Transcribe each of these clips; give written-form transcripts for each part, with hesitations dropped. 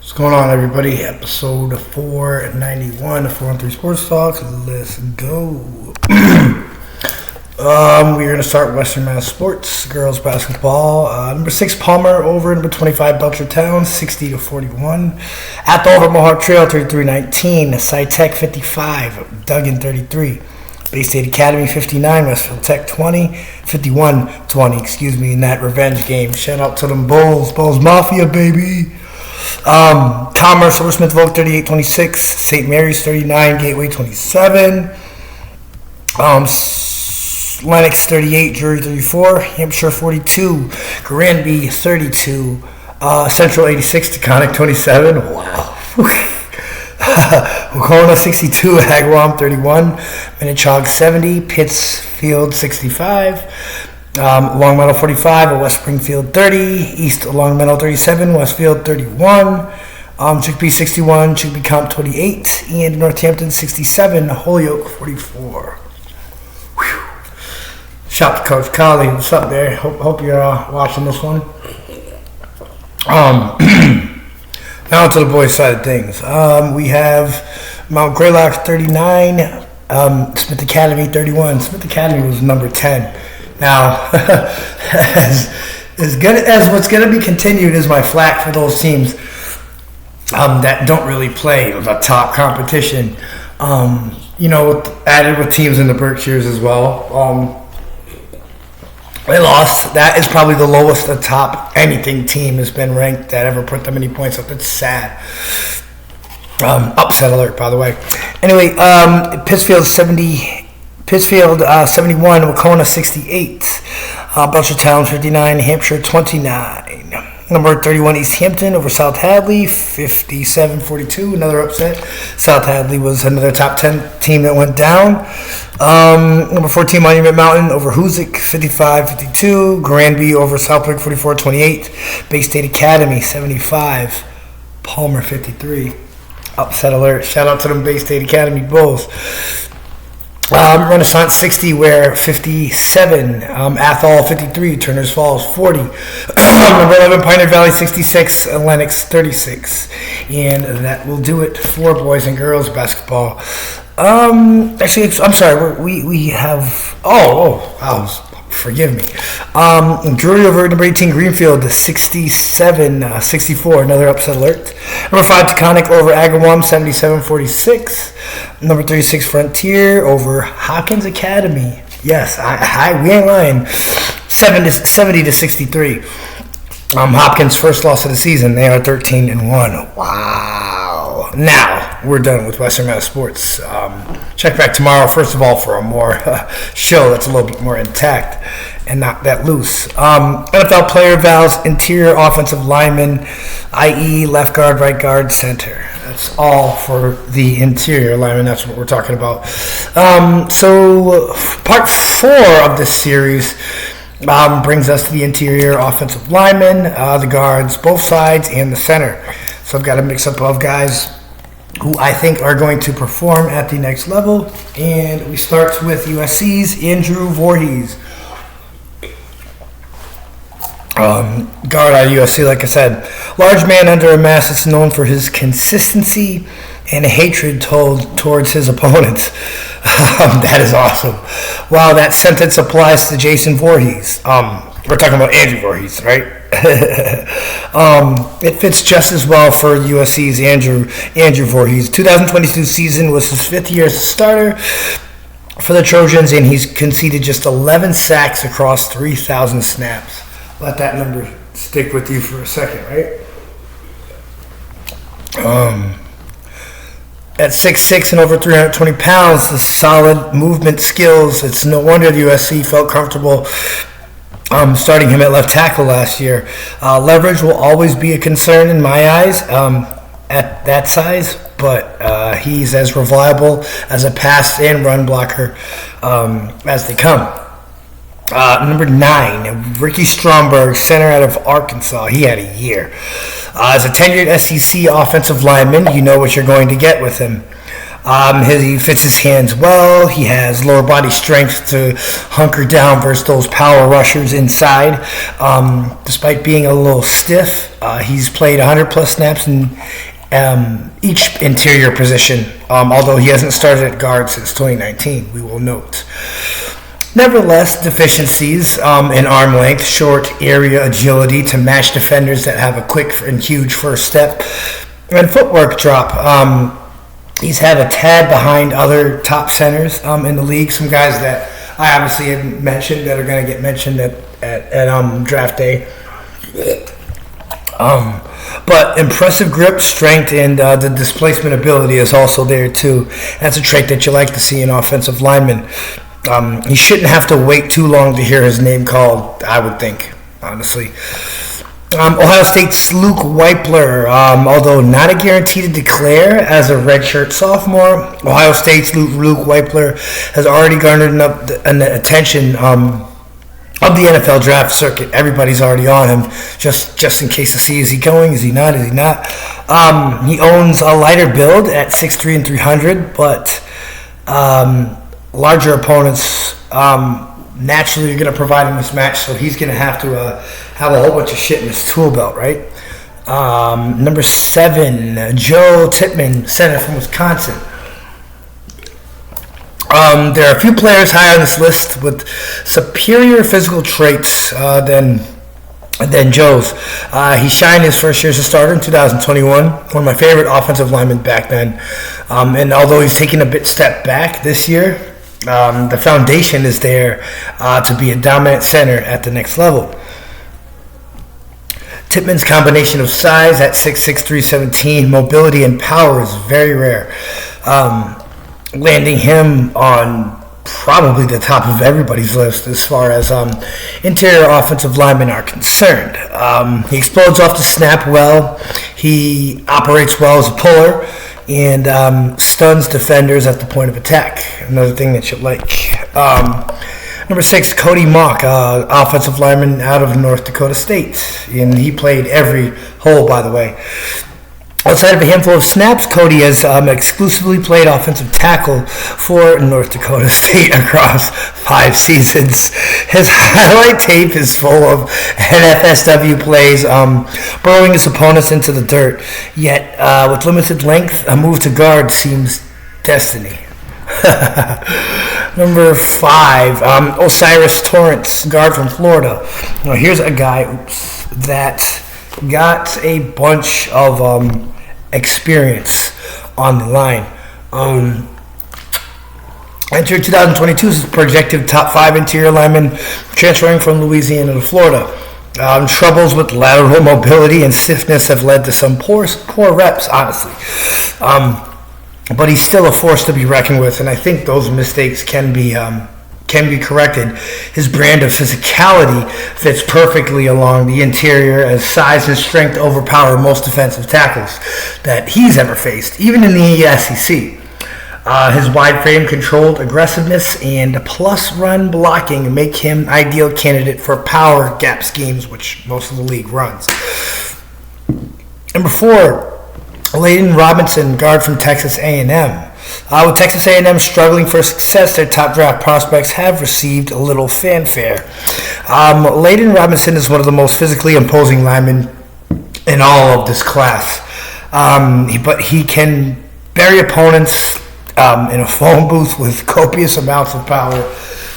What's going on, everybody? Episode 491 of 413 Sports Talk. Let's go. We're going to start Western Mass Sports, girls basketball. Number 6, Palmer over number 25, Belchertown, 60-41. At the Over Mohawk Trail, 33-19. SciTech, 55. Duggan, 33. Bay State Academy, 59. Westfield Tech, 51-20, in that revenge game. Shout out to them Bulls. Bulls Mafia, baby. Commerce over Smithville, 38-26. St. Mary's, 39. Gateway, 27. Lennox, 38. Drury, 34. Hampshire, 42. Granby, 32. Central, 86. Taconic, 27. Wow. Wacona, 62. Agawam, 31. Minnechaug, 70. Pittsfield, 65. Long Meadow, 45. West Springfield, 30. East Long Meadow, 37. Westfield, 31. Chicopee, 61. Chicopee Comp, 28. And Northampton, 67. Holyoke, 44. Whew. Shout out to Coach Colley. What's up there? Hope you're watching this one. Now to the boys' side of things. We have Mount Greylock, 39. Smith Academy, 31. Smith Academy was number 10. Now, as good as what's going to be continued is my flack for those teams that don't really play the top competition. Added with teams in the Berkshires as well. They lost. That is probably the lowest the top anything team has been ranked that ever put that many points up. It's sad. Upset alert, by the way. Anyway, Pittsfield 71, Wacona 68, Belchertown 59, Hampshire 29. Number 31, East Hampton over South Hadley, 57-42, another upset. South Hadley was another top 10 team that went down. Number 14, Monument Mountain over Hoosick, 55-52. Granby over Southwick, 44-28. Bay State Academy, 75. Palmer, 53. Upset alert. Shout out to them Bay State Academy Bulls. Renaissance 60, Ware 57, Athol 53, Turner's Falls 40, number 11 Pioneer Valley 66, Lennox 36, and that will do it for boys and girls basketball. Actually, I'm sorry, we have forgive me. Drury over number 18, Greenfield 67-64, another upset alert. Number 5, Taconic over Agawam 77-46. Number 36, Frontier over Hawkins Academy. Yes, we ain't lying. 70-63. Hopkins' first loss of the season. They are 13-1. Wow. Now we're done with Western Mass Sports. Check back tomorrow, first of all, for a more show that's a little bit more intact and not that loose. NFL player EVALS, interior offensive lineman, i.e. left guard, right guard, center. That's all for the interior lineman. That's what we're talking about. So part 4 of this series brings us to the interior offensive linemen, the guards, both sides, and the center. So I've got a mix-up of guys who I think are going to perform at the next level. And we start with USC's Andrew Voorhees. Guard out of USC, like I said. Large man under a mask that's known for his consistency and hatred towards his opponents. That is awesome. Wow, that sentence applies to Jason Voorhees. We're talking about Andrew Voorhees, right? It fits just as well for USC's Andrew Voorhees. 2022 season was his 5th year as a starter for the Trojans, and he's conceded just 11 sacks across 3,000 snaps. Let that number stick with you for a second, right? At 6'6" and over 320 pounds, the solid movement skills, it's no wonder the USC felt comfortable starting him at left tackle last year. Leverage will always be a concern in my eyes at that size, but he's as reliable as a pass and run blocker as they come. Number 9, Ricky Stromberg, center out of Arkansas. He had a year. As a tenured SEC offensive lineman, you know what you're going to get with him. He fits his hands well. He has lower body strength to hunker down versus those power rushers inside. Despite being a little stiff, he's played 100-plus snaps in each interior position, although he hasn't started at guard since 2019, we will note. Nevertheless, deficiencies in arm length, short area agility to match defenders that have a quick and huge first step, and footwork drop. He's had a tad behind other top centers in the league. Some guys that I obviously haven't mentioned that are going to get mentioned at draft day. But impressive grip, strength, and the displacement ability is also there too. That's a trait that you like to see in offensive linemen. He shouldn't have to wait too long to hear his name called, I would think, honestly. Ohio State's Luke Weipler, although not a guarantee to declare as a redshirt sophomore, Ohio State's Luke Weipler has already garnered enough attention of the NFL draft circuit. Everybody's already on him, just in case to see, is he going, is he not, he owns a lighter build at 6'3" and 300, but larger opponents naturally are going to provide him this match, so he's going to have a whole bunch of shit in his tool belt, right? Number 7, Joe Tippmann, center from Wisconsin. There are a few players high on this list with superior physical traits than Joe's. He shined his first year as a starter in 2021. One of my favorite offensive linemen back then. And although he's taken a bit step back this year, the foundation is there to be a dominant center at the next level. Tippmann's combination of size at 6'6", 317, mobility and power is very rare, landing him on probably the top of everybody's list as far as interior offensive linemen are concerned. He explodes off the snap well. He operates well as a puller and stuns defenders at the point of attack. Another thing that you like. Number 6, Cody Mock, offensive lineman out of North Dakota State. And he played every hole, by the way. Outside of a handful of snaps, Cody has exclusively played offensive tackle for North Dakota State across 5 seasons. His highlight tape is full of NFSW plays, burrowing his opponents into the dirt. Yet, with limited length, a move to guard seems destiny. Number 5, Osiris Torrance, guard from Florida. Now, here's a guy that got a bunch of experience on the line. Entered 2022 as projected top 5 interior lineman, transferring from Louisiana to Florida. Troubles with lateral mobility and stiffness have led to some poor reps, honestly. But he's still a force to be reckoned with, and I think those mistakes can be corrected. His brand of physicality fits perfectly along the interior, as size and strength overpower most defensive tackles that he's ever faced, even in the SEC. His wide frame, controlled aggressiveness, and plus run blocking make him ideal candidate for power gap schemes, which most of the league runs. Number 4, Layden Robinson, guard from Texas A&M. With Texas A&M struggling for success, their top draft prospects have received a little fanfare. Layden Robinson is one of the most physically imposing linemen in all of this class. But he can bury opponents in a phone booth with copious amounts of power.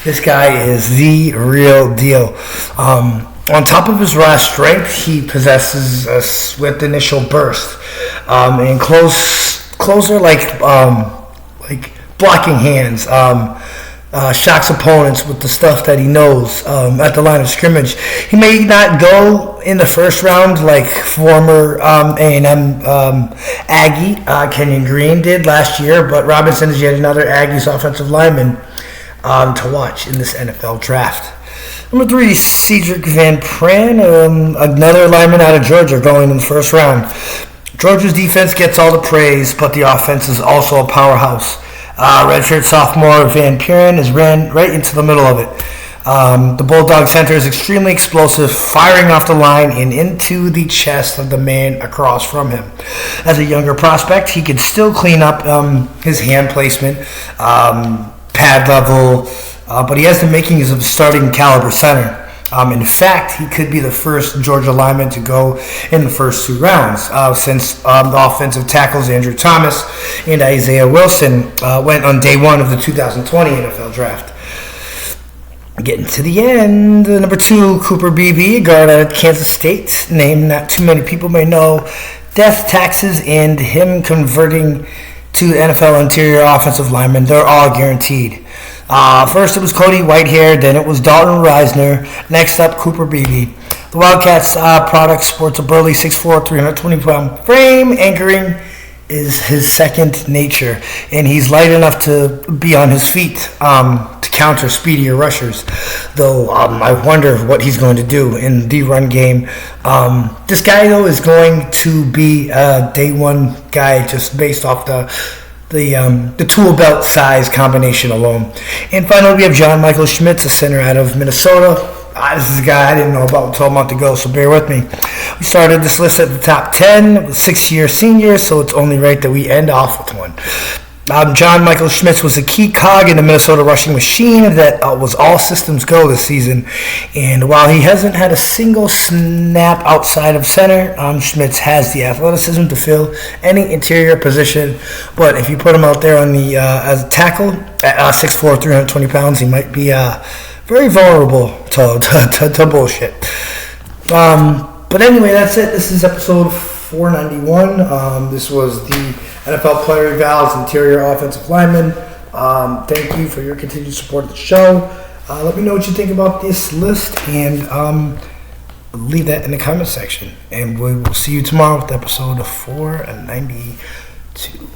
This guy is the real deal. On top of his raw strength, he possesses a swift initial burst and closer like blocking hands. Shocks opponents with the stuff that he knows at the line of scrimmage. He may not go in the first round like former A&M Aggie Kenyon Green did last year, but Robinson is yet another Aggie's offensive lineman to watch in this NFL draft. Number 3, Cedric Van Pran, another lineman out of Georgia going in the first round. Georgia's defense gets all the praise, but the offense is also a powerhouse. Redshirt sophomore Van Pran is ran right into the middle of it. The Bulldog center is extremely explosive, firing off the line and into the chest of the man across from him. As a younger prospect, he could still clean up his hand placement, pad level, but he has the makings of a starting caliber center. In fact, he could be the first Georgia lineman to go in the first 2 rounds, since the offensive tackles Andrew Thomas and Isaiah Wilson went on day 1 of the 2020 NFL Draft. Getting to the end, number 2, Cooper Beebe, a guard out of Kansas State, name not too many people may know. Death, taxes, and him converting to the NFL interior offensive lineman, they're all guaranteed. First it was Cody Whitehair, then it was Dalton Reisner, next up Cooper Beebe. The Wildcats product sports a burly 6'4", 320-pound frame. Anchoring is his second nature, and he's light enough to be on his feet to counter speedier rushers, though I wonder what he's going to do in the run game. This guy, though, is going to be a day 1 guy just based off the tool belt size combination alone. And finally, we have John Michael Schmitz, a center out of Minnesota. This is a guy I didn't know about until a month ago, so bear with me. We started this list at the top 10 with 6-year seniors, so it's only right that we end off with one. John Michael Schmitz was a key cog in the Minnesota rushing machine that was all systems go this season. And while he hasn't had a single snap outside of center, Schmitz has the athleticism to fill any interior position. But if you put him out there on the as a tackle at 6'4", 320 pounds, he might be very vulnerable to bullshit. But anyway, that's it. This is episode 491. This was the NFL Player EVALS Interior Offensive Lineman. Thank you for your continued support of the show. Let me know what you think about this list, and leave that in the comment section. And we will see you tomorrow with episode 492.